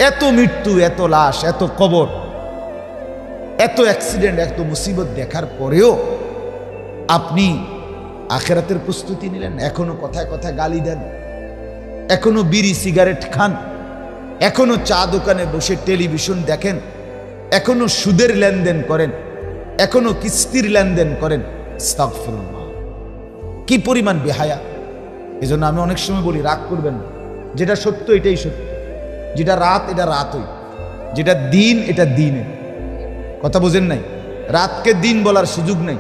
এত মৃত্যু, এত লাশ, এত কবর, এত অ্যাক্সিডেন্ট, এত মুসিবত দেখার পরেও আপনি আখেরাতের প্রস্তুতি নিলেন? এখনো কথায় কথায় গালি দেন, এখনো বিড়ি সিগারেট খান, এখনো চা দোকানে বসে টেলিভিশন দেখেন, এখনো সুদের লেনদেন করেন, এখনো কিস্তির লেনদেন করেন। আস্তাগফিরুল্লাহ, কি পরিমাণ বেহায়া! এজন্য আমি অনেক সময় বলি, রাগ করবেন না, যেটা সত্য এটাই সত্য, যেটা রাত এটা রাতই, যেটা দিন এটা দিনে। কথা বোঝেন নাই? রাতকে দিন বলার সুযোগ নেই,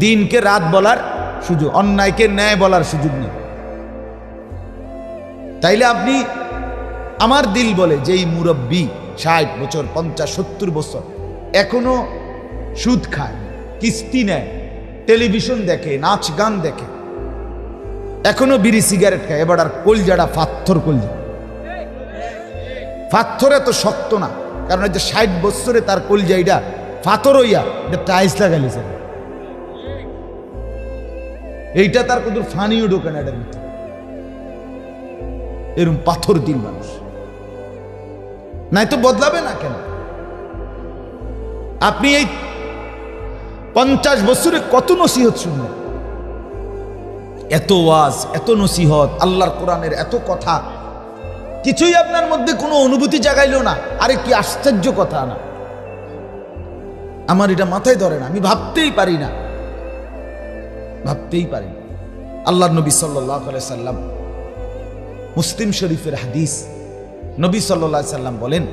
দিনকে রাত বলার সুযোগ, অন্যায়কে ন্যায় বলার সুযোগ নেই। তাইলে আপনি, আমার দিল বলে যে এই মুরব্বী 60 বছর 50 70 বছর এখনো সুদ খায়, কিস্তি নেয়, টেলিভিশন দেখে, নাচ গান দেখে, এখনো বিড়ি সিগারেট খায়, এবার আর কলজাটা পাথর, কলজা পাথর এত শক্ত না, কারণ এই যে 60 বছরে তার কলজাইটা পাথর হইয়া এটা টাইলস লাগাইছে, এইটা তার কত ফানিও ঢোকে না এটার ভিতরে, এরকম পাথর দিল মানুষ, নাই তো বদলাবে না কেন? আপনি এই 50 বছরে কত নসিহত শুনলেন, এত ওয়াজ, এত নসিহত, আল্লাহর কোরআনের এত কথা, কিছুই আপনার মধ্যে কোনো অনুভূতি জাগাইলো না। আরে কি আশ্চর্য কথা না! আমার এটা মাথায় ধরে না, আমি ভাবতেই পারি না, ভাবতেই পারি না। আল্লাহর নবী সাল্লাল্লাহু আলাইহি সাল্লাম, মুসলিম শরীফের হাদিস, নবী সাল্লাল্লাহু আলাইহি সাল্লাম বলেন,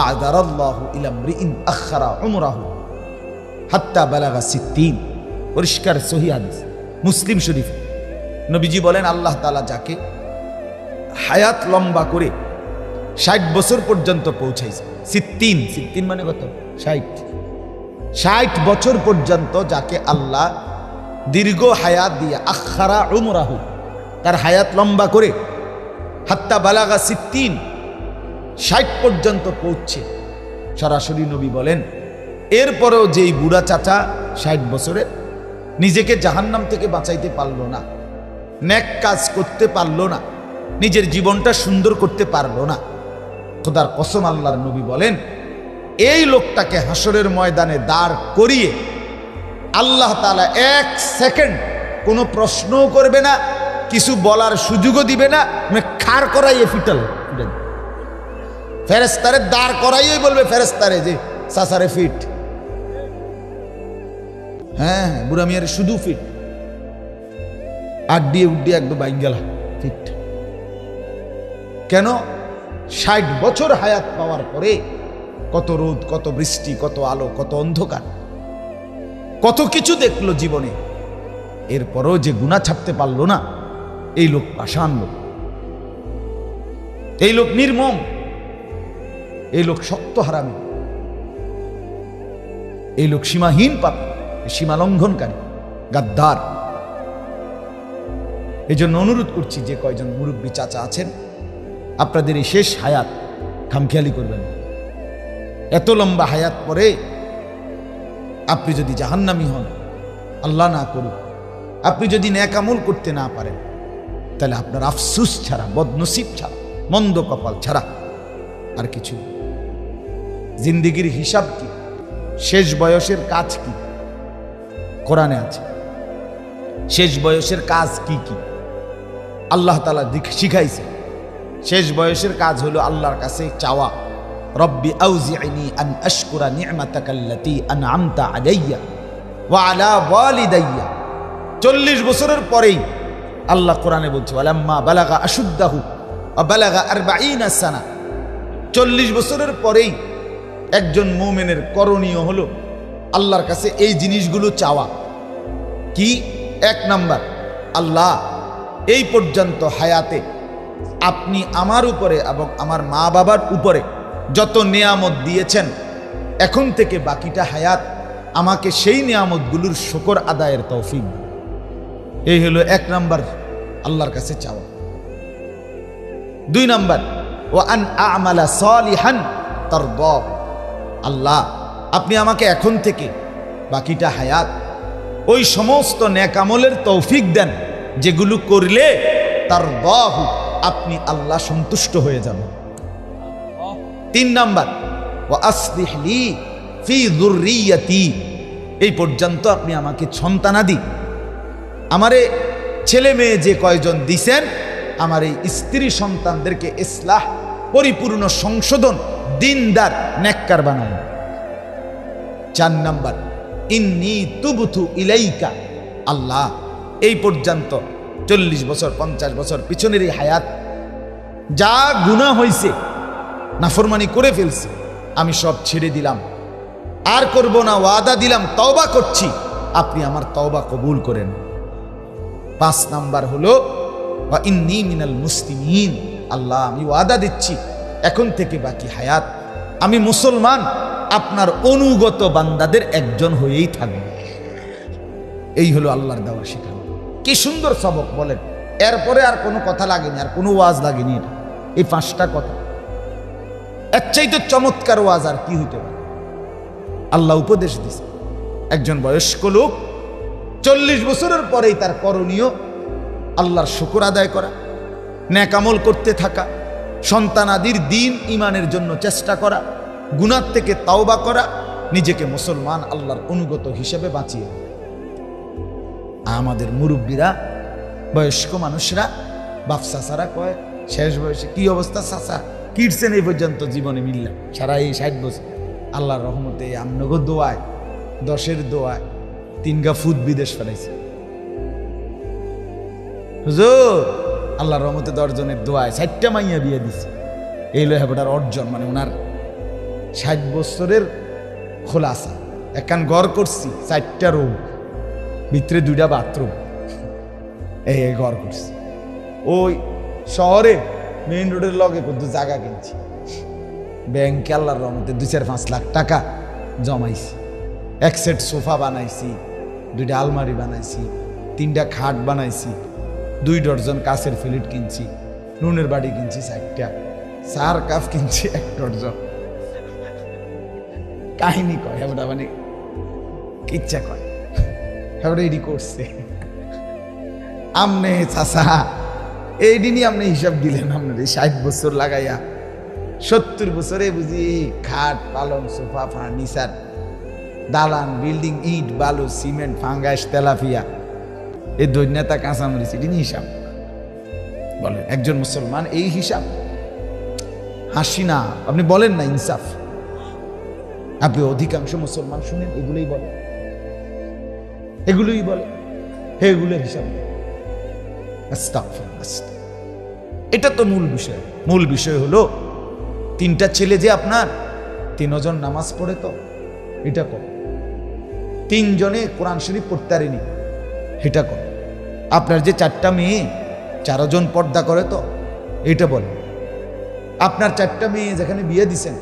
আ'দারাল্লাহু ইলা ইমরিইন আখখারা উমরাহু হাত্তা বালাগা 60। পরিষ্কার সহিহ হাদিস, মুসলিম শরীফ। নবীজি বলেন, আল্লাহ তাআলা যাকে হায়াত লম্বা করে 60 বছর পর্যন্ত পৌঁছাইছে, 60 মানে কত? 60 বছর পর্যন্ত যাকে আল্লাহ দীর্ঘ হায়াত দিয়ে, আখখারা উমরাহু, তার হায়াত লম্বা করে, হাত্তা বালাগা 60 পর্যন্ত পৌঁছে, সরাসরি নবী বলেন, এরপরেও যেই বুড়া চাচা 60 বছরের নিজেকে জাহান্নাম থেকে বাঁচাইতে পারলো না, নেক কাজ করতে পারলো না, নিজের জীবনটা সুন্দর করতে পারলো না, খোদার কসম আল্লাহর নবী বলেন, এই লোকটাকে হাসরের ময়দানে দাঁড় করিয়ে আল্লাহ তাআলা 1 সেকেন্ড কোনো প্রশ্নও করবে না, কিছু বলার সুযোগও দিবে না, খাড় করাইয়ে ফিটাল, ফেরেশতারে দাঁড় করাইয়ে বলবে ফেরেশতারে যে সাসারে ফিট, হ্যাঁ বুড়া মিয়ারে শুধু ফিট, আড্ডিয়ে উড্ডিয়ে একদম বাইঙ্গালা ফিট। কেন? 60 বছর হায়াত পাওয়ার পরে কত রোদ, কত বৃষ্টি, কত আলো, কত অন্ধকার, কত কিছু দেখলো জীবনে, এরপরও যে গুনাহ ছাড়তে পারলো না, এই লোক পাষাণ লোক, এই লোক নির্মম, এই লোক শক্ত হারামি, এই লোক সীমাহীন পাপী, সীমা লঙ্ঘনকারী, গাদ্দার। এই জন্য অনুরোধ করছি, যে কয়জন মুরব্বী চাচা আছেন, আপনাদের এই শেষ হায়াত খামখেয়ালি করবেন। এত লম্বা হায়াত পরে আপনি যদি জাহান্নামী হন, আল্লাহ না করুক, আপনি যদি নেক আমল করতে না পারেন, তাহলে আপনার আফসুস ছাড়া, বদনসিব ছাড়া, মন্দ কপাল ছাড়া আর কিছু। জিন্দেগির হিসাব কি? শেষ বয়সের কাজ কি? কোরআনে আছে শেষ বয়সের কাজ কি কি আল্লাহ তাআলা শিখাইছে। শেষ বয়সের কাজ হলো আল্লাহর কাছে চাওয়া, রব্বি আউজি'নি আন আশকুরা নি'মাতাকাল্লাতী আন'আমতা আলাইয়া ওয়া আলা ওয়ালিদাইয়া। 40 বছরের পরেই আল্লাহ কোরআনে বলছে, ওয়ালাম্মা বালাগা আশুদ্দাহু ওয়া বালাগা 40 সানা। 40 বছরের পরেই একজন মুমিনের করণীয় হলো আল্লাহর কাছে এই জিনিসগুলো চাওয়া। কি? 1 নাম্বার, আল্লাহ এই পর্যন্ত হায়াতে আপনি আমার উপরে এবং আমার মা বাবার উপরে যত নিয়ামত দিয়েছেন, এখন থেকে বাকিটা হায়াত আমাকে সেই নিয়ামতগুলোর শুকর আদায়ের তৌফিক। এই হলো 1 নাম্বার আল্লাহর কাছে চাওয়া। 2 নাম্বার, ওয়া আন আ'মালা সালিহান তারদা। আল্লাহ আপনি আমাকে এখন থেকে বাকিটা হায়াত ওই সমস্ত নেক আমলের তৌফিক দেন যেগুলো করলে তারদাহু, আপনি আল্লাহ সন্তুষ্ট হয়ে যাবেন। 3 নাম্বার, ওয়া আসলিহ লি ফি যুররিয়াতি, এই পর্যন্ত আপনি আমাকে সন্তানাদি, আমারে ছেলে মেয়ে যে কয়জন দিছেন, আমার এই স্ত্রী সন্তানদেরকে ইসলাহ, পরিপূর্ণ সংশোধন, দিনদার, নেককার বানান। 4 নাম্বার, ইন্নী তুবতু ইলাইকা, আল্লাহ এই পর্যন্ত 40 বছর 50 বছর পিছনের এই হায়াত যা গুনাহ হয়েছে, নাফরমানি করে ফেলছি, আমি সব ছেড়ে দিলাম, আর করব না, ওয়াদা দিলাম, তওবা করছি, আপনি আমার তওবা কবুল করেন। 5 নাম্বার হলো ওয়া ইন্নী মিনাল মুসলিমিন, আল্লাহ আমি ওয়াদা দিচ্ছি এখন থেকে বাকি হায়াত আমি মুসলমান, আপনার অনুগত বান্দাদের একজন হয়েই থাকবে। এই হলো আল্লাহর দেওয়া শিখানো। কি সুন্দর সবক বলেন, এরপরে আর কোনো কথা লাগেনি, আর কোনো ওয়াজ লাগেনি, এটা এই 5টা কথা, এর চাইতে চমৎকার ওয়াজ আর কি হইতে পারে। আল্লাহ উপদেশ দিছে, একজন বয়স্ক লোক 40 বছরের পরেই তার করণীয় আল্লাহর শুকর আদায় করা, নেক আমল করতে থাকা, সন্তানাদির দিন ইমানের জন্য চেষ্টা করা, গুনাহ থেকে তাওবা করা, নিজেকে মুসলমান আল্লাহর অনুগত হিসেবে বাঁচিয়ে। আমাদের মুরব্বীরা, বয়স্ক মানুষরা, বাপ চাচারা কয় শেষ বয়সে কি অবস্থা চাচা, কিটছেন এই পর্যন্ত জীবনে মিললাম, সারা এই 60 বছর আল্লাহর রহমতে আমনগো দোয়ায়, 10-এর দোয়ায় 3 গা ফুট বিদেশ ফেলাইছে। হুজুর আল্লাহর রহমতে 10 জনের দোয়ায় 60টা মাইয়া বিয়ে দিছে। এই লো হেবটার অর্জন, মানে ওনার 60 বছরের খোলাসা। একখান ঘর করছি, 4টা রুম, ভিতরে 2টা বাথরুম, এই ঘর করছি। ওই শহরে মেইন রোডের লগে কিন্তু জায়গা কিনছি, ব্যাংকে আল্লাহর রহমতে 2-4-5 লাখ টাকা জমাইছি। 1 সেট সোফা বানাইছি, 2টা আলমারি বানাইছি, 3টা খাট বানাইছি, 2 ডজন কাছের ফ্লিট কিনছি, নুনের বাড়ি কিনছি 4টা, 4 কাপ কিনছি 1 ডজন। কাহিনী কয় হেবটা, মানে ইচ্ছা কয় হেবটা এডি করছে। আমনে চাচা এই দিনই আপনি হিসাব দিলেন, আপনার এই 60 বছর লাগাইয়া 70 বছরে বুঝি খাট, পালং, সোফা, ফার্নিচার, দালান, বিল্ডিং, ইট, বালু, সিমেন্ট, ফাঙ্গাস, তেলাপিয়া, এই দৈন্যতা, কাঁচামরিচ, এটি হিসাব বলেন একজন মুসলমান? এই হিসাব হাসি না, আপনি বলেন না ইনসাফ। আপনি অধিকাংশ মুসলমান শুনেন এগুলোই বলে, এগুলোই বলে, এগুলোর হিসাব। এটা তো মূল বিষয়। মূল বিষয় হলো 3টা ছেলে যে আপনার, 3 জন নামাজ পড়ে তো, এটা কর। 3 জনে কোরআন শরীফ পড়তে পারেনি, এটা কর। আপনার যে 4টা মেয়ে, 4 জন পর্দা করে তো, এটা বলে। আপনার 4টা মেয়ে যেখানে বিয়ে দিছেন,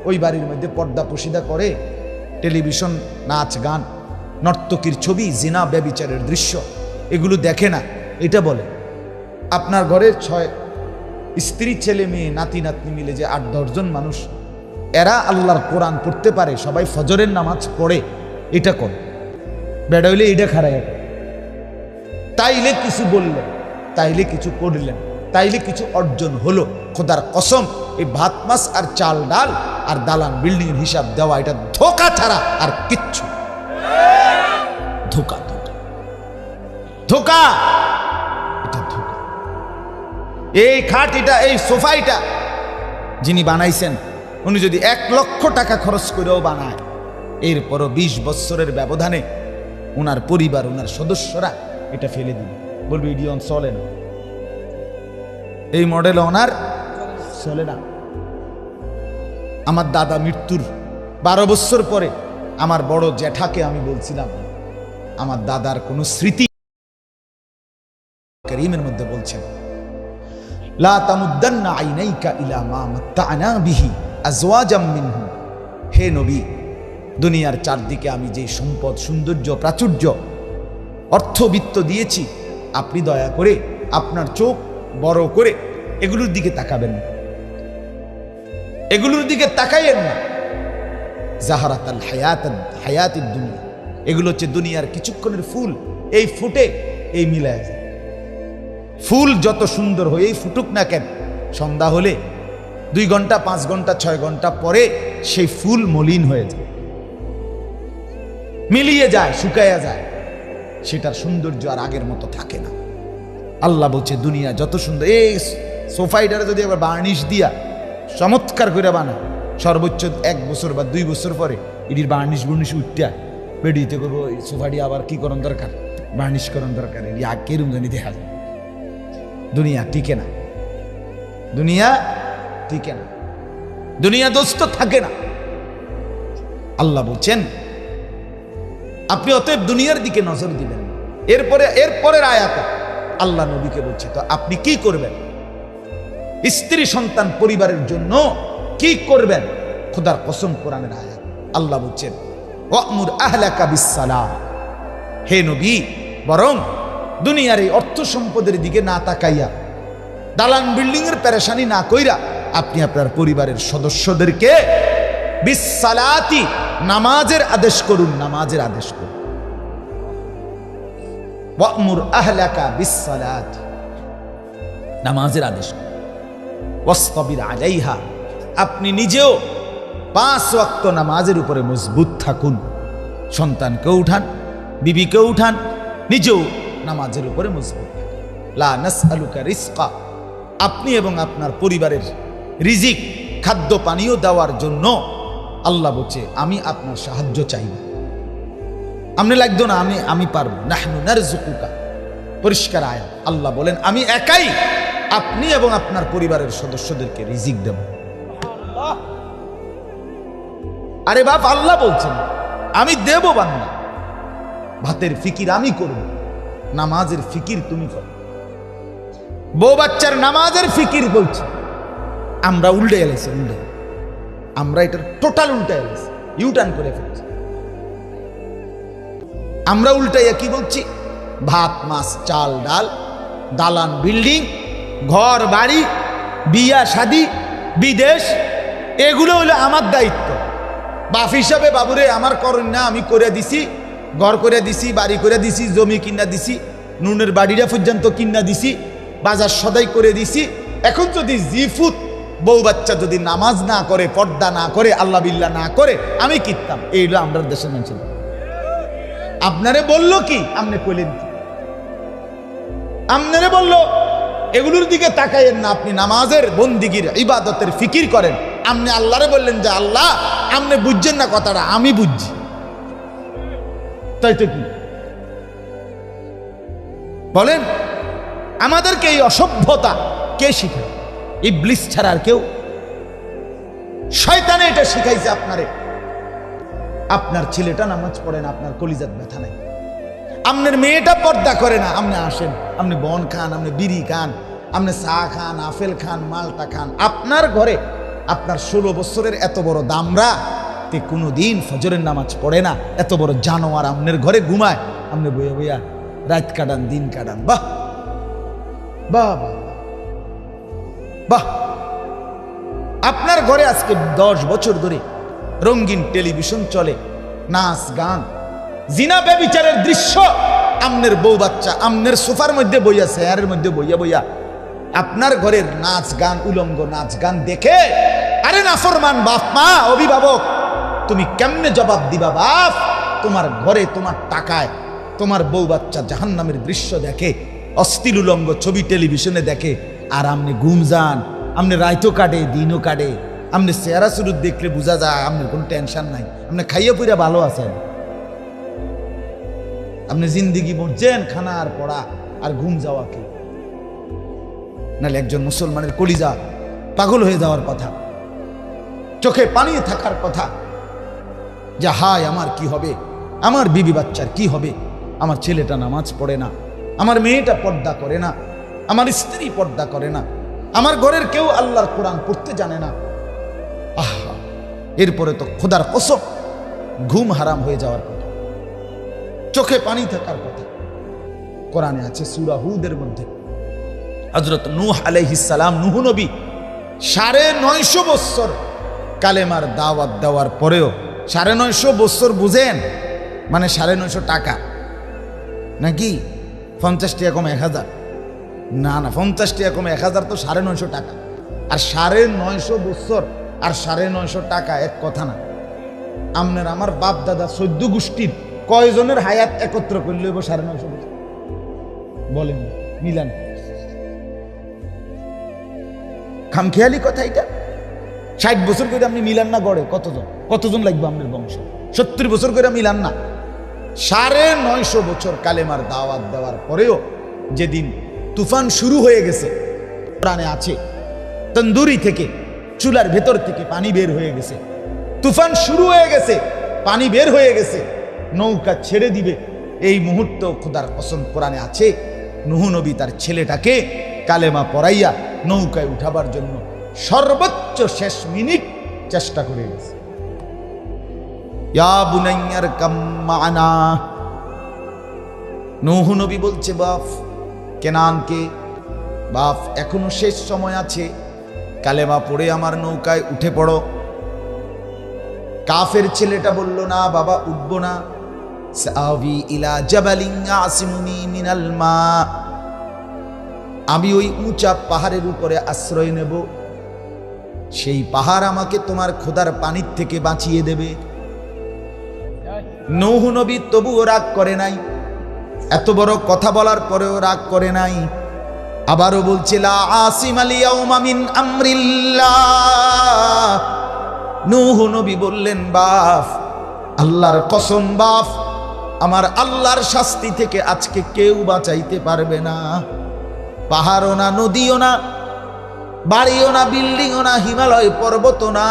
ওই বাড়ির মধ্যে পর্দা পশিদা করে, টেলিভিশন, নাচ গান, নর্তকীর ছবি, জিনা, ব্যভিচারের দৃশ্য, এগুলো দেখে না, এটা বলে। আপনার ঘরের 6 স্ত্রী, ছেলে মেয়ে, নাতি নাতনি মিলে যে 8-10 জন মানুষ, এরা আল্লাহর কোরআন পড়তে পারে, সবাই ফজরের নামাজ পড়ে, এটা কর। বেড়া হইলে এটা খারাই, তাইলে কিছু বললেন, তাইলে কিছু করলেন, তাইলে কিছু অর্জন হলো। খোদার কসম, এই ভাত মাছ আর চাল ডাল আর দালান বিল্ডিং এর হিসাব দেওয়া, এটা ধোঁকা ছাড়া আর কিচ্ছু। ধোঁকা, ধোঁকা, ধোঁকা, এটা ধোঁকা। এই খাট, এটা এই সোফাইটা যিনি বানাইছেন, উনি যদি 1 লক্ষ টাকা খরচ করেও বানায়, এরপরও 20 বছরের ব্যবধানে ওনার পরিবার, ওনার সদস্যরা এটা ফেলে দিবে, বলবে ইডিয়ন চলে না, এই মডেল ওনার চলে না। আমার দাদা মৃত্যুর 12 বছর পরে আমার বড় জ্যাঠাকে আমি বলছিলাম, আমার দাদার কোন স্মৃতি কারীমের মধ্যে বলছেন, লা তামুদ্দান্না আইনাইকা ইলা মা মাত্তা'না বিহি আজওয়াজাম মিনহুম। হে নবী, দুনিয়ার চারদিকে আমি যে সম্পদ, সৌন্দর্য, প্রাচুর্য, অর্থবিত্ত দিয়েছি, আপনি দয়া করে আপনার চোখ বড় করে এগুলোর দিকে তাকাবেন না, এগুলোর দিকে তাকাইয়েন না। জাহারাতাল হায়াতিদ দুনিয়া, এগুলো হচ্ছে দুনিয়ার কিছুক্ষণের ফুল, এই ফুটে এই মিলায় যায়। ফুল যত সুন্দর হয়েই ফুটুক না কেন, সন্ধ্যা হলে 2 ঘন্টা 5 ঘন্টা 6 ঘন্টা পরে সেই ফুল মলিন হয়ে যায়, মিলিয়ে যায়, শুকায়া যায়, সেটার সৌন্দর্য আর আগের মতো থাকে না। আল্লাহ বলছে দুনিয়া যত সুন্দর, এই সোফাইটারে যদি আবার বার্নিশ দিয়া চমৎকার করে বানায়, সর্বোচ্চ 1 বছর বা 2 বছর পরে এটির বার্নিশ উঠতে বেরিয়ে করবো এই সোফাটি আবার কি করণ দরকার, বার্নিশ করণ দরকার, এটি আগে রুম জানি দেখা যায়। দুনিয়া টিকে না, দুনিয়া টিকে না, দুনিয়া দোস্ত থাকে না। আল্লাহ বলছেন আপনি অতএব দুনিয়ার দিকে নজর দিবেন। এরপরের আয়াতে আল্লাহ নবীকে বলছে তো আপনি কি করবেন, স্ত্রী সন্তান পরিবারের জন্য কি করবেন? খোদার কসম কোরআনের আয়াত আল্লাহ বলছেন ওয়ামুর আহলাকা বিসসালাহ, হে নবী বরং দুনিয়ার এই অর্থ সম্পদের দিকে না তাকাইয়া, দালান বিল্ডিং এর পেরেশানি না কইরা আপনি আপনার পরিবারের সদস্যদেরকে বিসসালাতি, নামাজের আদেশ করুন, নামাজের আদেশ করুন। ওয়ামুর আহলাকা বিসসালাত, নামাজের আদেশ করুন। ওয়াসতাবির আলাইহা, আপনি নিজেও 5 ওয়াক্ত নামাজের উপরে মজবুত থাকুন। সন্তানকে উঠান, বিবিকে উঠান, নিজেও নামাজের উপরে মজবুত থাকুন। লা নাসআলুকা রিজকা, আপনি এবং আপনার পরিবারের রিজিক, খাদ্য পানীয় দেওয়ার জন্য আল্লাহ বলছে আমি আপনার সাহায্য চাই না, আপনি লাগতো না, আমি পারবো। নাহনু নারযুকুকা, পরিষ্কার আয়াত। আল্লাহ বলেন আমি একাই আপনি এবং আপনার পরিবারের সদস্যদেরকে রিজিক দেব। আরে বাপ, আল্লাহ বলছেন আমি দেব বান্দা, ভাতের ফিকির আমি করব, নামাজের ফিকির তুমি করো। বউ বাচ্চার নামাজের ফিকির বলছে, আমরা উল্টে এলেছি, আমরা এটার টোটাল উল্টে এলেছি, ইউটার্ন করে ফেলছি। আমরা উল্টাইয়া কি বলছি? ভাত মাছ চাল ডাল, দালান বিল্ডিং, ঘর বাড়ি, বিয়া শাদি, বিদেশ, এগুলো হলো আমার দায়িত্ব। বাপ হিসাবে বাবুরে আমার করেন না, আমি করে দিছি, ঘর করে দিছি, বাড়ি করে দিছি, জমি কিনা দিছি, নুনের বাড়িটা পর্যন্ত কিনা দিছি, বাজার সদাই করে দিছি। এখন যদি জিফুত বউ বাচ্চা যদি নামাজ না করে, পর্দা না করে, আল্লাহ বিল্লাহ না করে, আমি কিনতাম। এইগুলো আমরা দেশের মানুষ। আপনারে বললো কি, আপনি কইলেন কি? আপনারে বললো এগুলোর দিকে তাকাইয়েন না, আপনি নামাজের বন্দিগির ইবাদতের ফিকির করেন। আপনি আল্লাহরে বললেন যে আল্লাহ আপনি বুঝছেন না কথাটা, আমি বুঝছি, তাই তো কি বলেন? আমাদেরকে এই অসভ্যতা কে শিখায়? ইবলিস ছাড়া আর কেউ? শয়তানে এটা শিখাইছে আপনারে। আপনার ছেলেটা নামাজ পড়ে না, আপনার কলিজাত ব্যথা নাই। আপনার মেয়েটা পর্দা করে না, আপনি আসেন, আপনি বন খান, আপনি বিড়ি খান, আপনি চা খান, আপেল খান, মালটা খান। আপনার ঘরে আপনার 16 বছরের এত বড় দামরা তে কোনোদিন ফজরের নামাজ পড়ে না, এত বড় জানোয়ার আপনার ঘরে ঘুমায়, আপনি বইয়া বইয়া রাত কাটান, দিন কাটান। বাহ বাহ বাহ বাহ! আপনার ঘরে আজকে 10 বছর ধরে রঙিন টেলিভিশন চলে, নাচ গান, জিনা ব্যভিচারের দৃশ্য। আমনের বউ বাচ্চা আমনের সোফার মধ্যে বইয়া, চেয়ারের মধ্যে বইয়া বইয়া আপনার ঘরের নাচ গান, উলঙ্গ নাচ গান দেখে, আরে নাফরমান বাপ মা, অভিভাবক, তুমি কেমনে জবাব দিবা বাপ? তোমার ঘরে তোমার টাকায় তোমার বউ বাচ্চা জাহান্নামের দৃশ্য দেখে, অশ্লীল উলঙ্গ ছবি টেলিভিশনে দেখে, আর আপনি ঘুম যান, আপনি রাইতো কাটে, দিনও কাটে, আপনি চেহারা সুরুত দেখলে বোঝা যায় আপনার কোনো টেনশন নাই, আপনি খাইয়ে পুরা ভালো আছেন। আপনি জিন্দিগি বুঝছেন খানা আর পড়া আর ঘুম যাওয়া কি? নাহলে একজন মুসলমানের কলিজা পাগল হয়ে যাওয়ার কথা, চোখে পানি থাকার কথা যে হায় আমার কি হবে, আমার বিবি বাচ্চার কি হবে, আমার ছেলেটা নামাজ পড়ে না, আমার মেয়েটা পর্দা করে না, আমার স্ত্রী পর্দা করে না, আমার ঘরের কেউ আল্লাহর কোরআন পড়তে জানে না। আহা, এরপরে তো খোদার কসম ঘুম হারাম হয়ে যাওয়ার কথা, চোখে পানি থাকার কথা। কোরআনে আছে সূরা হুদের মধ্যে হযরত নূহ আলাইহিস সালাম, নূহ নবী 950 বছর কালেমার দাওয়াত দেওয়ার পরেও, 950 বছর বুঝেন মানে 950 টাকা নাকি? 50 টাকা কম 1000? না না, 50 টাকা কম 1000 তো 950 টাকা। আর 950 বছর আর 950 টাকা এক কথা না। আমনের আমার বাপ দাদা 14 গোষ্ঠীর কয়জনের হায়াত একত্র করলে 950 বছর? বলেন, মিলান। খামখেয়ালি কথা এটা। 60 বছর করে আপনি মিলান না গড়ে কতজন লাগবে আপনার বংশ? 70 বছর করে মিলান না। 950 বছর কালেমার দাওয়াত দেওয়ার পরেও যেদিন তুফান শুরু হয়ে গেছে, কোরআনে আছে তন্দুরি থেকে, চুলার ভেতর থেকে পানি বের হয়ে গেছে, তুফান শুরু হয়ে গেছে, পানি বের হয়ে গেছে, নৌকা ছেড়ে দিবে এই মুহূর্ত খোদার কসম কোরআনে আছে, নূহ নবী তার ছেলেটাকে কালেমা পড়াইয়া নৌকায় উঠাবার জন্য সর্বোচ্চ শেষ মিনিট চেষ্টা করে গেছে। ইয়া বুনাইয়ার কাম মা'না, নূহ নবী বলছে বাপ কেনানকে, বাপ এখনো শেষ সময় আছে, কালেমা পড়ে আমার নৌকায় উঠে পড়ো। কাফের ছেলেটা বলল না বাবা, উঠব না। সাআবি ইলা জাবালিন ইয়াসিমুনি মিনাল মা, আমি ওই উঁচা পাহাড়ের উপরে আশ্রয় নেব, সেই পাহাড় আমাকে তোমার খোদার পানির থেকে বাঁচিয়ে দেবে। নূহ নবী তবুও রাগ করে নাই, এত বড় কথা বলার পরেও রাগ করে নাই। আবারও বলছে লা আসিমাল ইয়াউমা মিন আমরিল্লাহ। নূহ নবী বললেন বাপ আল্লাহর কসম বাপ, আমার আল্লাহর শাস্তি থেকে আজকে কেউ বাঁচাইতে পারবে না। পাহাড়ও না, নদীও না, বাড়িও না, বিল্ডিংও না, হিমালয় পর্বতও না।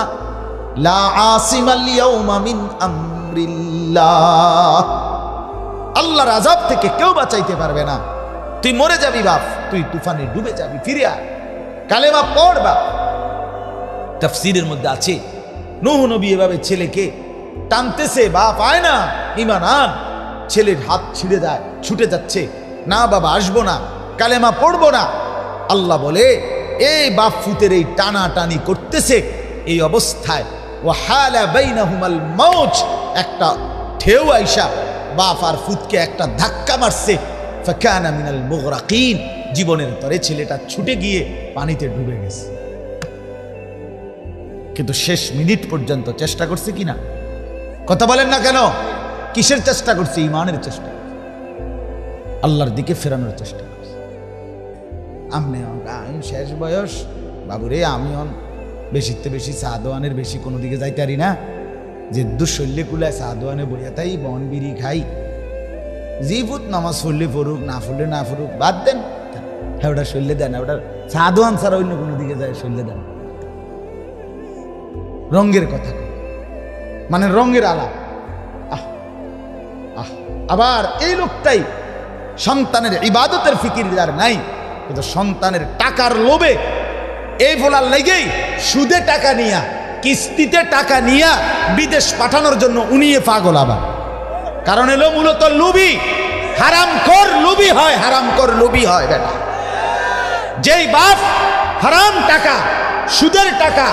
লা আসিমাল ইয়াউমা মিন আমরিল্লাহ, আল্লাহর আযাব থেকে কেউ বাঁচাইতে পারবে না। তুই মরে যাবি বাপ, তুই তুফানে ডুবে যাবি, ফিরে আয়, কালেমা পড় বাপ। তাফসীরের মধ্যে আছে নূহ নবী এভাবে ছেলেকে টানতেছে, বাপ আয় না, ঈমান আন। ছেলের হাত ছিঁড়ে যায়, ছুটে যাচ্ছে, না বাবা আসবো না, কালেমা পড়বো না। আল্লাহ বলে এই বাপ ফুতের এই টানাটানি করতেছে, এই অবস্থায় ওয়াহালা বাইনাহুমাল মাউজ, একটা ঢেউ আইসা বাপ আর ফুতকে একটা ধাক্কা মারছে। ফাকানা মিনাল মুগরাকিন, জীবনের তরে ছেলেটা ছুটে গিয়ে পানিতে ডুবে গেছে। কিন্তু শেষ মিনিট পর্যন্ত চেষ্টা করছে কিনা? কথা বলেন না কেন? কিসের চেষ্টা করছে? ঈমানের চেষ্টা, আল্লাহর দিকে ফেরানোর চেষ্টা করছে। আমি শেষ বয়স বাবুরে, আমি বেশিতে বেশি সাদওয়ানের বেশি কোনো দিকে যাইতে পারি না, যে দুঃশল্যে কুলায় সাদওয়ানে বইয়া তাই বন বিড়ি খাই, জিভুত নামাজ পড়লে পড়ুক, না পড়লে না পড়ুক, বাদ দেন, হ্যাঁ ওটা শৈল্যে দেন, ওটা সাদওয়ান ছাড়া অন্য কোনো দিকে যায় শৈল্যে দেন। রঙের কথা, মানে রঙের আলা। আবার এই লোকটাই সন্তানের ইবাদতের ফিকির যার নাই, কিন্তু সন্তানের টাকার লোভে, এই বলার লেগেই সুদে টাকা নিয়া, কিস্তিতে টাকা নিয়া বিদেশ পাঠানোর জন্য উনিয়ে পাগল। আবার কারণ এলো মূলত লুবি, হারামখোর লুবি হয়, হারামখোর লুবি হয় বেটা। যেই বাপ হারাম টাকা, সুদের টাকা,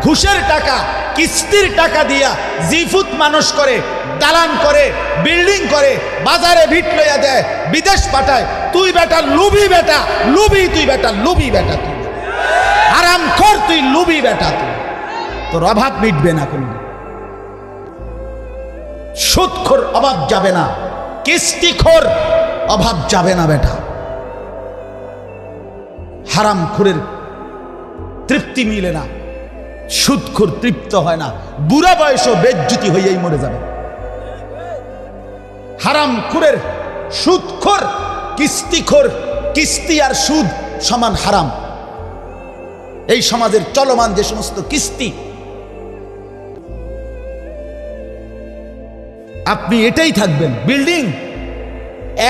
ঘুষের টাকা, কিস্তির টাকা দিয়া জিফুত মানুষ করে, দালান করে, বিল্ডিং করে, বাজারে ভিট লইয়া দেয়, বিদেশ পাঠায়, তুই বেটা লুবি বেটা, লুবি তুই বেটা, লুবি বেটা, তুই হারামখোর, তুই লুবি বেটা, তুই তোর অভাব মিটবে না কোনদিন। সুদখোর অভাব যাবে না, কিস্তিখোর অভাব যাবে না বেটা। হারামখোরের তৃপ্তি মিলে না, সুদখোর তৃপ্ত হয় না, বুড়া বয়সও বেজ্জুতি হইয়াই মরে যাবে। হারামখোরের, সুদখোর, কিস্তিখোর, কিস্তি আর সুদ সমান হারাম। এই সমাজের চলমান যে সমস্ত কিস্তি, আপনি এটাই থাকবেন। বিল্ডিং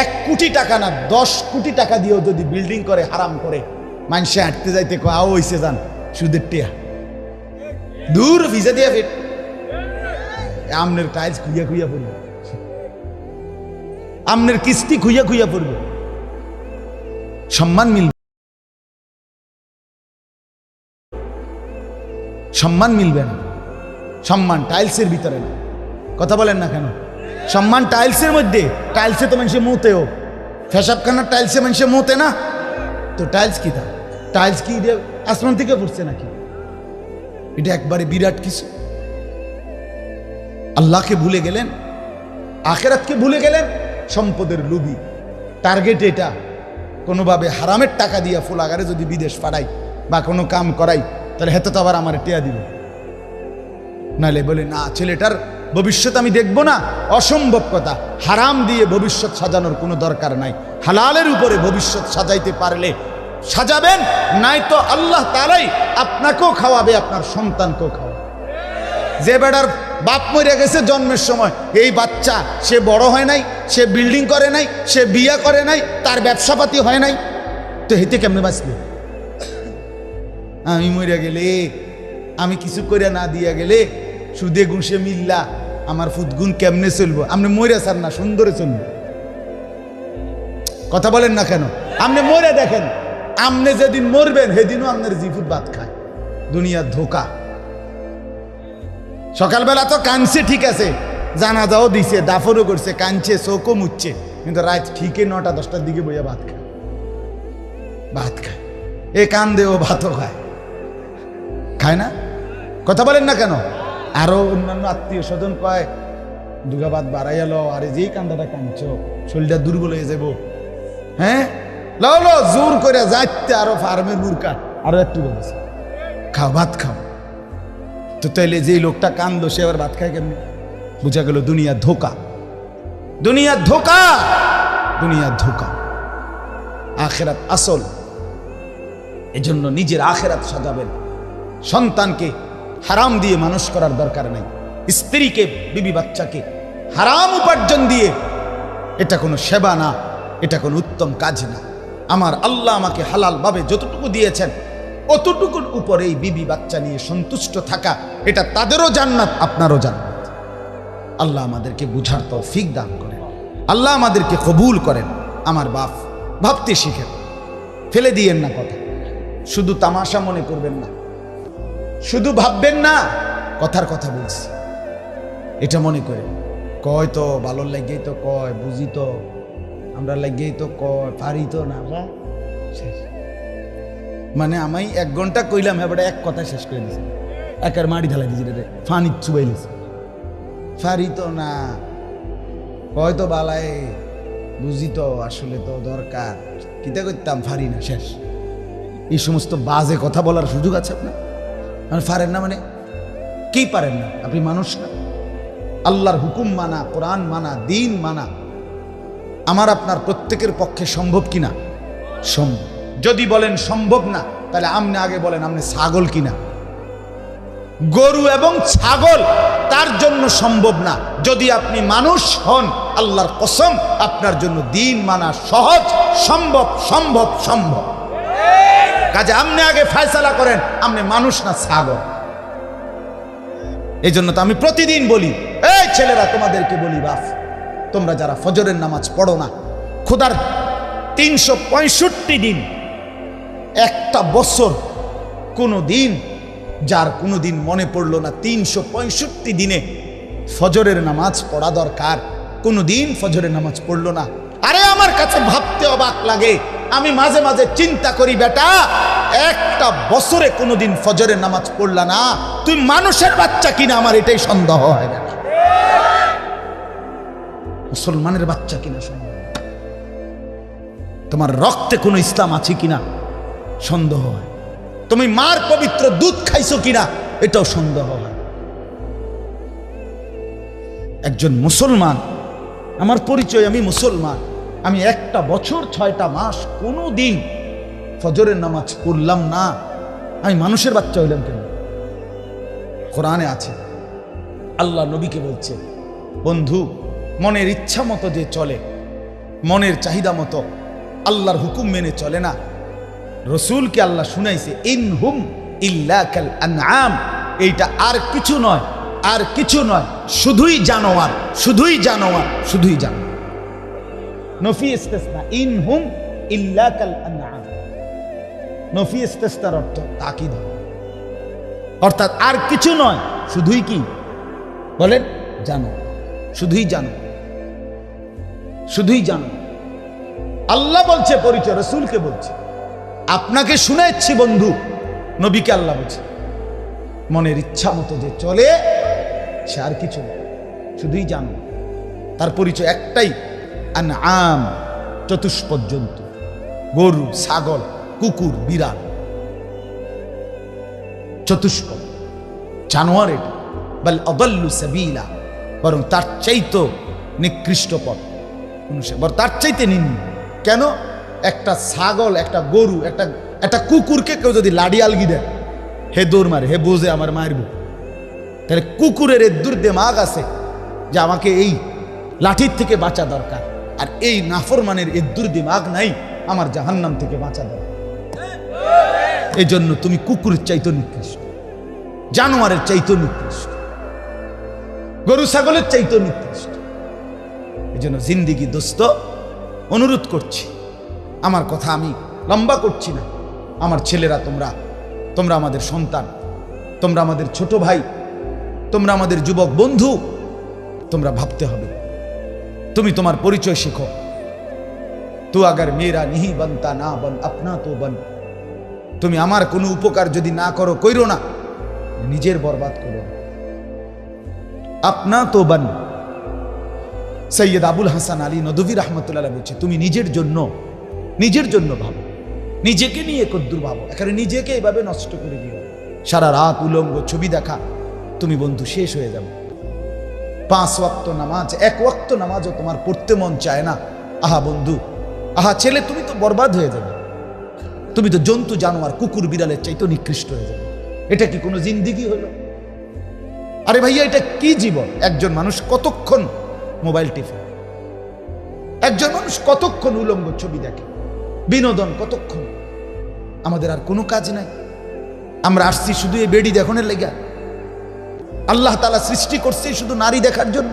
1 কোটি টাকা না 10 কোটি টাকা দিয়েও যদি বিল্ডিং করে, হারাম করে, মানুষে হাঁটতে যাইতে আও হইছে যান সুদের টিয়া দূর ভিজা দিয়া ফেট, আমনের টাইলস খুইয়া খুইয়া পড়বে, আমনের কিস্তি খুইয়া খুইয়া পড়বে, সম্মান মিলবে, সম্মান মিলবে না। সম্মান টাইলসের ভিতরে না। কথা বলেন না কেন? সম্মান টাইলসের মধ্যে। টাইলসে তো মানুষের মুতেও, পেশাবখানার টাইলসে মানুষের মুতে না, তো টাইলস কি? তা টাইলস কি আসমান থেকে পড়ছে নাকি? এটা একবারে বিরাট কিছু। আল্লাহকে ভুলে গেলেন, আখিরাতকে ভুলে গেলেন, সম্পদের লোভী। টার্গেট এটা, কোনোভাবে হারামের টাকা দিয়ে ফুলাগারে যদি বিদেশ পাঠাই বা কোনো কাম করাই, তাহলে হেতে তো আবার আমার টেয়া দিল। নাহলে বলে না, ছেলেটার ভবিষ্যৎ আমি দেখবো না, অসম্ভব কথা। হারাম দিয়ে ভবিষ্যৎ সাজানোর কোনো দরকার নাই। হালালের উপরে ভবিষ্যৎ সাজাইতে পারলে সাজাবেন, নাই তো আল্লাহ তাআলাই আপনাকেও খাওয়াবে, আপনার সন্তানকেও খাওয়াবে। যে বেটার বাপ মরে গেছে জন্মের সময়, এই বাচ্চা সে বড় হয় নাই, সে বিল্ডিং করে নাই, সে বিয়া করে নাই, তার ব্যবসাপাতি হয় নাই, তো হেতে কেমনে বাঁচবে? আমি মরে গেলে, আমি কিছু করে না দিয়া গেলে, সুদে ঘুষে মিল্লা আমার ফুদগুন কেমনে চলবো? আপনি মরে চান না, সুন্দরে চলবো। কথা বলেন না কেন? আপনি মরে দেখেন, আপনি যেদিন মরবেন সেদিনও আপনার জিফুট ভাত খায়। দুনিয়ার ধোকা। সকালবেলা তো কানছে, ঠিক আছে, জানাজাও দিছে, দাফনও করছে, কানছে, চোখও মুচ্ছে, কিন্তু রাত ঠিকই 9টা-10টার দিকে বইয়া ভাত খায়। ভাত খায়, এ কান দেও ভাতও খায়, খায় না? কথা বলেন না কেন? আরো অন্যান্য আত্মীয় স্বজন কয় দুগা ভাত বাড়াই এলো, আরে যেই কান্দাটা কাঁদছ শরীরটা দুর্বল হয়ে যাব। হ্যাঁ, লো জোর করে যাইতে আরো ফার্মের মুরকা আরো একটু বলেছে, খাও ভাত খাও। তো তাইলে যে লোকটা কান্দলো সে আবার ভাত খায় কেমনি? বুঝা গেল দুনিয়ার ধোকা, দুনিয়ার ধোকা, দুনিয়ার ধোকা। আখিরাত আসল। এজন্য নিজের আখিরাত সাজাবেন। সন্তানকে হারাম দিয়ে মানুষ করার দরকার নাই। স্ত্রীকে, বিবি বাচ্চাকে হারাম উপার্জন দিয়ে, এটা কোনো সেবা না, এটা কোনো উত্তম কাজ না। আমার আল্লাহ আমাকে হালাল ভাবে যতটুকু দিয়েছেন অতটুকুর উপরেই বিবি বাচ্চা নিয়ে সন্তুষ্ট থাকা, এটা তাদেরও জান্নাত, আপনারও জান্নাত। আল্লাহ আমাদেরকে বুঝার তৌফিক দান করেন, আল্লাহ আমাদেরকে কবুল করেন। আমার বাপ, ভাবতে শিখেন, ফেলে দিয়েন না কথা। শুধু তামাশা মনে করবেন না, শুধু ভাববেন না কথার কথা বলছি, এটা মনে করে কয় তো ভালো লাগেই তো কয়, বুঝি তো আমরা লাগেই তো কয়, পারি তো না, মানে আমি 1 ঘন্টা কইলাম, হ্যাঁ বেটা 1 কথা শেষ করে দিছে, একের মাড়ি ঢালাই দিয়েছে রে, ফানি চুবাইলিছে, পারি তো না, কয় তো বালাই, বুঝি তো আসলে তো দরকার, কিতা করতাম, পারি না, শেষ। এই সমস্ত বাজে কথা বলার সুযোগ আছে আপনার? মানে পারেন না, মানে কি পারেন না? আপনি মানুষ না? আল্লাহর হুকুম মানা, কোরআন মানা, দিন মানা আমার আপনার প্রত্যেকের পক্ষে সম্ভব কিনা? সম্ভব। যদি বলেন সম্ভব না, তাহলে আপনি আগে বলেন আপনি ছাগল কিনা? গরু এবং ছাগল তার জন্য সম্ভব না। যদি আপনি মানুষ হন, আল্লাহর কসম আপনার জন্য দিন মানা সহজ, সম্ভব, সম্ভব, সম্ভব। কাজে আপনি আগে ফয়সালা করেন আপনি মানুষ না ছাগল। এই জন্য তো আমি প্রতিদিন বলি, এই ছেলেরা তোমাদেরকে বলি, বাপ তোমরা যারা ফজরের নামাজ পড়ো না, খোদার 365 দিন, একটা বছর কোনো দিন, যার কোনো দিন মনে পড়লো না 365 দিনে ফজরের নামাজ পড়া দরকার, কোনো দিন ফজরের নামাজ পড়লো না, আরে আমার কাছে ভাবতে অবাক লাগে। আমি মাঝে মাঝে চিন্তা করি, বেটা একটা বছরে কোনোদিন ফজরের নামাজ পড়লা না, তুই মানুষের বাচ্চা কিনা? আমার এটাই সন্দেহ হয়, বেটা মুসলমানের বাচ্চা কিনা সন্দেহ। তোমার রক্তে কোনো ইসলাম আছে কিনা সন্দেহ হয়। তুমি মার পবিত্র দুধ খাইছো কিনা এটাও সন্দেহ হয়। একজন মুসলমান, আমার পরিচয় আমি মুসলমান, আমি একটা বছর 6টা মাস কোনো দিন ফজরের নামাজ পড়লাম না, আমি মানুষের বাচ্চা হইলাম কেন? কোরআনে আছে, আল্লাহ নবীকে বলছে, বন্ধু মনের ইচ্ছা মতো যে চলে, মনের চাহিদা মতো আল্লাহর হুকুম মেনে চলে না, রসুলকে আল্লাহ শুনাইছে, ইনহুম ইল্লা কাল আনআম, এইটা আর কিছু নয়, আর কিছু নয়, শুধুই জানোয়ার, শুধুই জানোয়ার, শুধুই জানোয়ার। নফি ইস্তেসনা, ইনহুম ইল্লা কাল আনআম। নফি ইস্তেসনার অর্থ তাকিদ, অর্থাৎ আর কিছু নয়, শুধুই কি বলেন? জানো, শুধুই জানো, শুধুই জানো। আল্লাহ বলছে পরিচয়, রসুলকে বলছে, আপনাকে শুনেছি বন্ধু, নবীকে আল্লাহ বলছে। মনের ইচ্ছা মতো যে চলে সে আর কিছু না, শুধুই জানো তার পরিচয় একটাই, আনআম, চতুষ্পদ জন্তু, গরু, ছাগল, কুকুর, বিড়াল, চতুষ্পদ জানোয়ার। এটা বাল আদাল্লু সাবিলা, বরং তার চাইতো নিকৃষ্ট পথ, তার চাইতে নিম্ন। কেন? একটা ছাগল, একটা গরু, একটা কুকুরকে কেউ যদি লাড়ি আলগি দেয়, হে দৌড় মারে, হে বোঝে আমার মারব। তাহলে কুকুরের এর দূর দিমাগ আছে যে আমাকে এই লাঠির থেকে বাঁচা দরকার, আর এই নাফরমানের এর দূর দিমাগ নাই আমার জাহান্নাম থেকে বাঁচা দরকার। এই জন্য তুমি কুকুরের চাইতো নিকৃষ্ট, জানোয়ারের চাইতো নিকৃষ্ট, গরু ছাগলের চাইতো নিকৃষ্ট। এই জন্য জিন্দিগি দোস্ত, অনুরোধ করছি, আমার কথা আমি লম্বা করছি না, আমার ছেলেরা, তোমরা আমাদের সন্তান, তোমরা আমাদের ছোট ভাই, তোমরা আমাদের যুবক বন্ধু, তোমরা ভাবতে হবে, তুমি তোমার পরিচয় শিখো। তু আগার মেরা নিহি বনতা না বন আপনা তো বন, তুমি আমার কোনো উপকার যদি না করো, কইরো না, নিজের বরবাদ করো, আপনা তো বন। সৈয়দ আবুল হাসান আলী নদভী রহমতুল্লাহ বলছে, তুমি নিজের জন্য ভাবো, নিজেকে নিয়ে কদ্দুর ভাবো, এখানে নিজেকে এভাবে নষ্ট করে দিও। সারা রাত উলঙ্গ ছবি দেখা, তুমি বন্ধু শেষ হয়ে যাবে। 5 ওয়াক্ত নামাজ, 1 ওয়াক্ত নামাজও তোমার পড়তে মন চায় না। আহা বন্ধু, আহা ছেলে, তুমি তো বরবাদ হয়ে যাবে, তুমি তো জন্তু জানোয়ার, কুকুর বিড়ালের চাইতে নিকৃষ্ট হয়ে যাবে। এটা কি কোনো জিন্দিগি হলো? আরে ভাইয়া, এটা কি জীবন? একজন মানুষ কতক্ষণ মোবাইল টিপে, একজন মানুষ কতক্ষণ উলঙ্গ ছবি দেখে, বিনোদন কতক্ষণ? আমাদের আর কোনো কাজ নাই। আমরা আসছি শুধু এই বেডি দেখানোর লেগা। আল্লাহ তাআলা সৃষ্টি করছে শুধু নারী দেখার জন্য।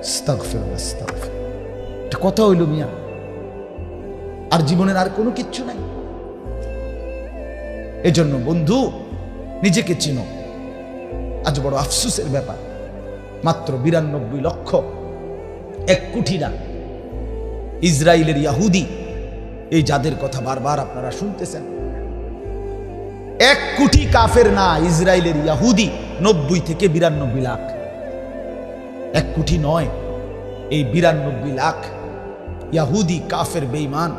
আস্তাগফিরুল্লাহ, আস্তাগফিরুল্লাহ। এটা কথা হইল মিয়া? আর জীবনের আর কোনো কিচ্ছু নাই। এজন্য বন্ধু, নিজেকে চিনো। আজ বড় আফসোসের ব্যাপার, মাত্র 92 লক্ষ, 1 কোটি না, ইসরায়েলের ইহুদি, এই যাদের কথা বারবার আপনারা শুনতেছেন, 1 কোটি কাফের না, ইসরায়েলের ইহুদি 90 থেকে 92 লাখ। 1 কোটি নয়, এই 92 লাখ ইহুদি কাফের বেঈমান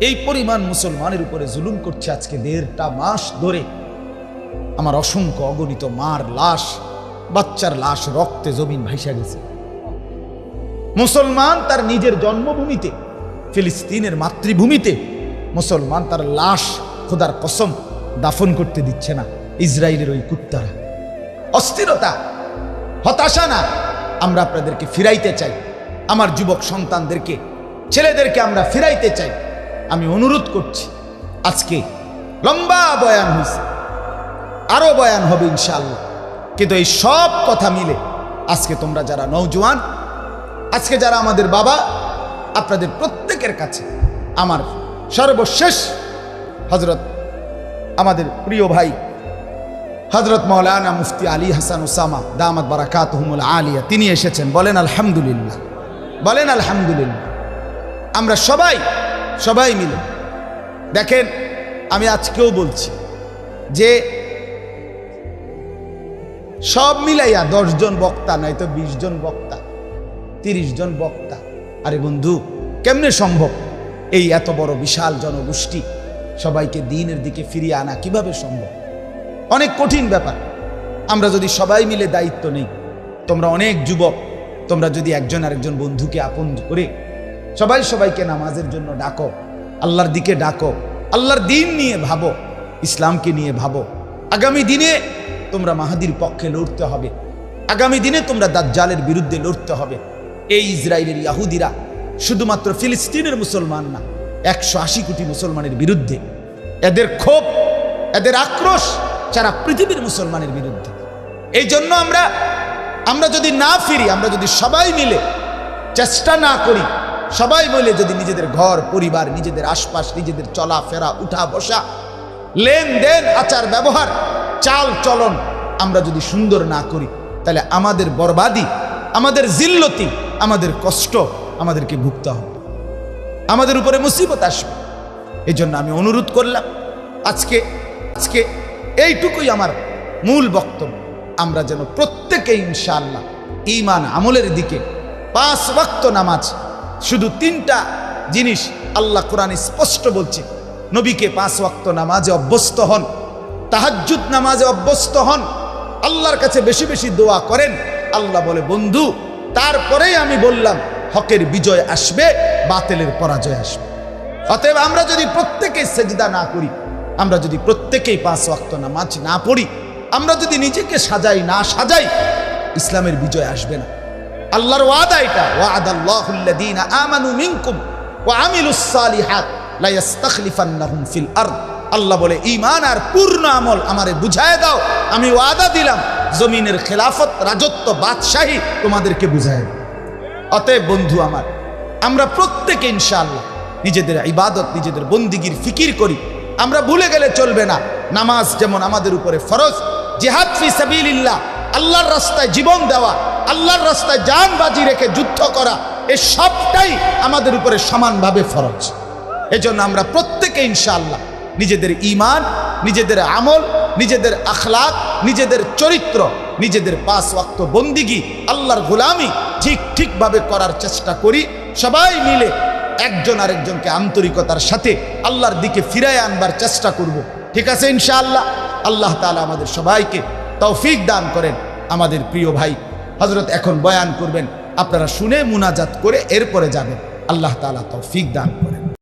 এই পরিমাণ মুসলমানের উপরে জুলুম করছে। আজকে 1.5 মাস ধরে আমার অসংখ্য অগণিত মার লাশ, বাচ্চার লাশ রক্তে জমিন ভাইসা গেছে। মুসলমান তার নিজের জন্মভূমিতে, ফিলিস্তিনের মাতৃভূমিতে মুসলমান তার লাশ খোদার কসম দাফন করতে দিচ্ছে না। ইসরায়েলের ওই কুত্তারা। অস্থিরতা, হতাশা না, আমরা আপনাদেরকে ফিরাইতে চাই, আমার যুবক সন্তানদেরকে, ছেলেদেরকে আমরা ফিরাইতে চাই। আমি অনুরোধ করছি, আজকে লম্বা বয়ান হয়েছে, আরো বয়ান হবে ইনশাআল্লাহ, কিন্তু এই সব কথা মিলে আজকে তোমরা যারা নওজোয়ান, আজকে যারা আমাদের বাবা, আপনাদের প্রত্যেকের কাছে আমার সর্বশেষ হযরত আমাদের প্রিয় ভাই হযরত মাওলানা মুফতি আলী হাসান ওসামা দামাত বারাকাতুহুমুল আলিয়া, তিনি এসেছেন। বলেন আলহামদুলিল্লাহ, বলেন আলহামদুলিল্লাহ। আমরা সবাই মিলে দেখেন, আমি আজকেও বলছি যে সব মিলাইয়া 10 জন বক্তা, নয়তো 20 জন বক্তা, 30 জন বক্তা, আরে বন্ধু কেমনে সম্ভব? এই এত বড় বিশাল জনগোষ্ঠী সবাইকে দ্বীনের দিকে ফিরিয়ে আনা কিভাবে সম্ভব? অনেক কঠিন ব্যাপার। আমরা যদি সবাই মিলে দায়িত্ব নেই, তোমরা অনেক যুবক, তোমরা যদি একজন আরেকজন বন্ধুকে আপন করে সবাইকে নামাজের জন্য ডাকো, আল্লাহর দিকে ডাকো, আল্লাহর দ্বীন নিয়ে ভাবো, ইসলামকে নিয়ে ভাবো। আগামী দিনে তোমরা মাহাদির পক্ষে লড়তে হবে, আগামী দিনে তোমরা দাজ্জালের বিরুদ্ধে লড়তে হবে। এই ইসরায়েলের ইহুদিরা শুধুমাত্র ফিলিস্তিনের মুসলমান না, 180 কোটি মুসলমানের বিরুদ্ধে। এদের ক্ষোভ, এদের আক্রোশ সারা পৃথিবীর মুসলমানের বিরুদ্ধে। এই জন্য আমরা যদি না ফিরি, আমরা যদি সবাই মিলে চেষ্টা না করি, সবাই মিলে যদি নিজেদের ঘর পরিবার, নিজেদের আশপাশ, নিজেদের চলাফেরা, উঠা বসা, লেনদেন, আচার ব্যবহার, চাল চলন আমরা যদি সুন্দর না করি, তাহলে আমাদের বরবাদি, আমাদের জিল্লতি, আমাদের কষ্ট আমাদেরকে ভুগতে হবে, আমাদের উপরে মুসিবত আসবে। এই জন্য আমি অনুরোধ করলাম, আজকে এইটুকুই আমার মূল বক্তব্য। আমরা যেন প্রত্যেকে ইনশাআল্লাহ ঈমান আমলের দিকে 5 ওয়াক্ত নামাজ, শুধু 3টা জিনিস আল্লাহ কোরআনে স্পষ্ট বলছে। নবীকে 5 ওয়াক্ত নামাজে অভ্যস্ত হন, তাহাজ্জুদ নামাজে অভ্যস্ত হন, আল্লাহর কাছে বেশি বেশি দোয়া করেন। আল্লাহ বলে বন্ধু, তারপরেই আমি বললাম হকের বিজয় আসবে, বাতিলের পরাজয় আসবে। অতএব আমরা যদি প্রত্যেকে সেজদা না করি, আমরা যদি প্রত্যেকেই 5 ওয়াক্ত নামাজ না পড়ি, আমরা যদি নিজেকে সাজাই না সাজাই, ইসলামের বিজয় আসবে না। আল্লাহর ওয়াদা এটা, ওয়াদাল্লাহুল্লাযীনা আমানু মিনকুম ওয়া আমিলুস সালিহাত লা ইস্তাখলিফান্নাহুম ফিল আরদ। আল্লাহ বলে ঈমান আর পূর্ণ আমল আমারে বুঝায় দাও, আমি ওয়াদা দিলাম জমিনের খেলাফত, রাজত্ব, বাদশাহী তোমাদেরকে বুঝায় দাও। অতএব বন্ধু আমার, আমরা প্রত্যেকে ইনশাআল্লাহ নিজেদের ইবাদত, নিজেদের বন্দিগির ফিকির করি। আমরা ভুলে গেলে চলবে না, নামাজ যেমন আমাদের উপরে ফরজ, জিহাদ ফি সাবিলিল্লাহ, আল্লাহর রাস্তায় জীবন দেওয়া, আল্লাহর রাস্তায় জান বাজি রেখে যুদ্ধ করা, এই সবটাই আমাদের উপরে সমানভাবে ফরজ। এজন্য আমরা প্রত্যেকে ইনশাআল্লাহ নিজেদের ঈমান, নিজেদের আমল, নিজেদের আখলাক, নিজেদের চরিত্র, নিজেদের 5 ওয়াক্ত বন্দিগি, আল্লাহর গোলামি ঠিকভাবে করার চেষ্টা করি। সবাই মিলে একজন আরেকজনকে আন্তরিকতার সাথে আল্লাহর দিকে ফিরায় আনবার চেষ্টা করব। ঠিক আছে ইনশাআল্লাহ? আল্লাহ তাআলা আমাদের সবাইকে তৌফিক দান করেন। আমাদের প্রিয় ভাই হযরত এখন বয়ান করবেন, আপনারা শুনে মুনাজাত করে এরপরে যাবেন। আল্লাহ তাআলা তৌফিক দান করেন।